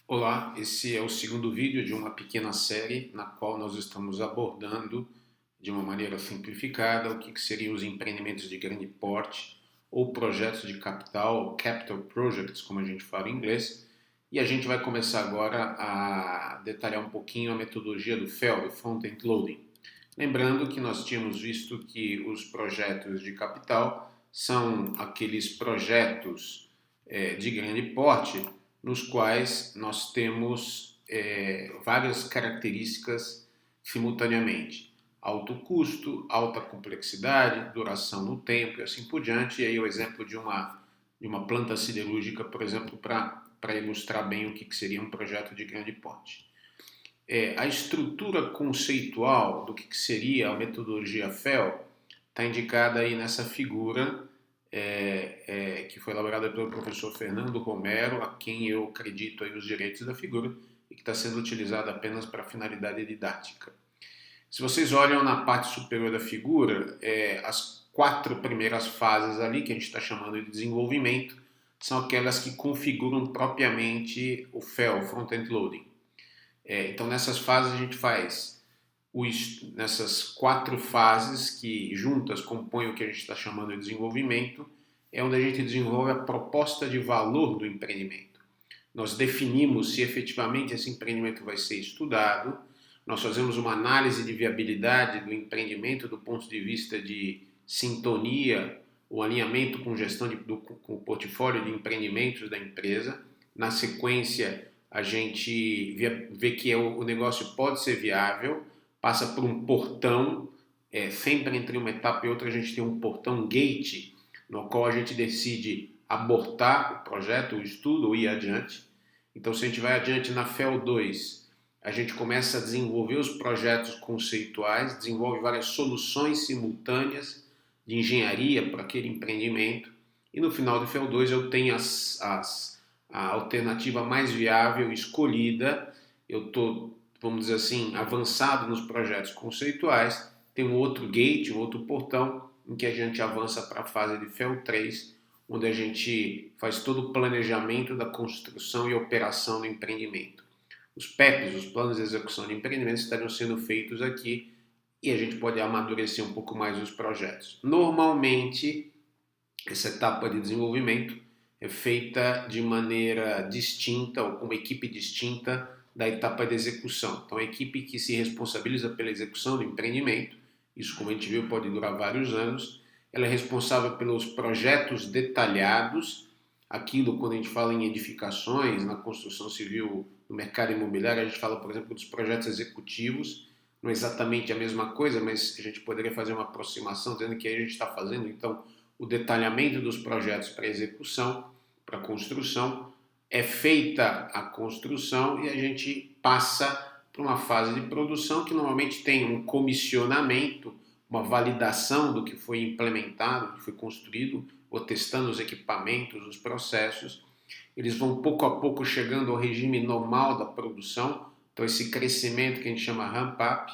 Olá, esse é o segundo vídeo de uma pequena série na qual nós estamos abordando de uma maneira simplificada o que seriam os empreendimentos de grande porte ou projetos de capital, ou capital projects, como a gente fala em inglês, e a gente vai começar agora a detalhar um pouquinho a metodologia do FEL, do Front-End Loading. Lembrando que nós tínhamos visto que os projetos de capital são aqueles projetos de grande porte nos quais nós temos várias características simultaneamente. Alto custo, alta complexidade, duração no tempo e assim por diante. E aí o exemplo de uma planta siderúrgica, por exemplo, para ilustrar bem o que seria um projeto de grande porte. A estrutura conceitual do que seria a metodologia FEL está indicada aí nessa figura que foi elaborada pelo professor Fernando Romero, a quem eu acredito aí os direitos da figura e que está sendo utilizada apenas para finalidade didática. Se vocês olham na parte superior da figura, as 4 primeiras fases ali, que a gente está chamando de desenvolvimento, são aquelas que configuram propriamente o FEL, o Front-End Loading. Então, nessas fases a gente faz nessas 4 fases que juntas compõem o que a gente está chamando de desenvolvimento, é onde a gente desenvolve a proposta de valor do empreendimento. Nós definimos se efetivamente esse empreendimento vai ser estudado, nós fazemos uma análise de viabilidade do empreendimento do ponto de vista de sintonia, o alinhamento com gestão com o portfólio de empreendimentos da empresa. Na sequência, a gente vê que o negócio pode ser viável, passa por um portão, sempre entre uma etapa e outra a gente tem um portão gate, no qual a gente decide abortar o projeto, o estudo ou ir adiante. Então, se a gente vai adiante na FEL 2, a gente começa a desenvolver os projetos conceituais, desenvolve várias soluções simultâneas de engenharia para aquele empreendimento, e no final do FEL 2 eu tenho a alternativa mais viável escolhida, eu estou, vamos dizer assim, avançado nos projetos conceituais, tem um outro gate, um outro portão, em que a gente avança para a fase de FEL 3, onde a gente faz todo o planejamento da construção e operação do empreendimento. Os PEPs, os planos de execução de empreendimento, estariam sendo feitos aqui e a gente pode amadurecer um pouco mais os projetos. Normalmente, essa etapa de desenvolvimento é feita de maneira distinta ou com uma equipe distinta da etapa de execução. Então, a equipe que se responsabiliza pela execução do empreendimento, isso, como a gente viu, pode durar vários anos, ela é responsável pelos projetos detalhados, aquilo quando a gente fala em edificações, na construção civil, no mercado imobiliário, a gente fala, por exemplo, dos projetos executivos, não é exatamente a mesma coisa, mas a gente poderia fazer uma aproximação dizendo que aí a gente está fazendo, então, o detalhamento dos projetos para execução, para construção, é feita a construção e a gente passa para uma fase de produção que normalmente tem um comissionamento, uma validação do que foi implementado, do que foi construído, ou testando os equipamentos, os processos. Eles vão pouco a pouco chegando ao regime normal da produção, então esse crescimento que a gente chama ramp-up,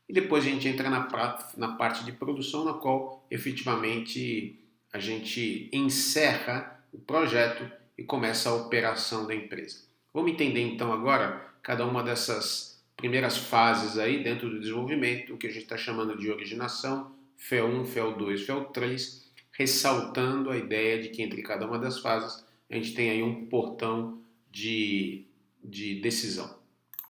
e depois a gente entra na parte de produção, na qual efetivamente a gente encerra o projeto e começa a operação da empresa. Vamos entender então agora cada uma dessas primeiras fases aí dentro do desenvolvimento, o que a gente está chamando de originação, FEL 1, FEL 2, FEL 3, ressaltando a ideia de que entre cada uma das fases a gente tem aí um portão de decisão.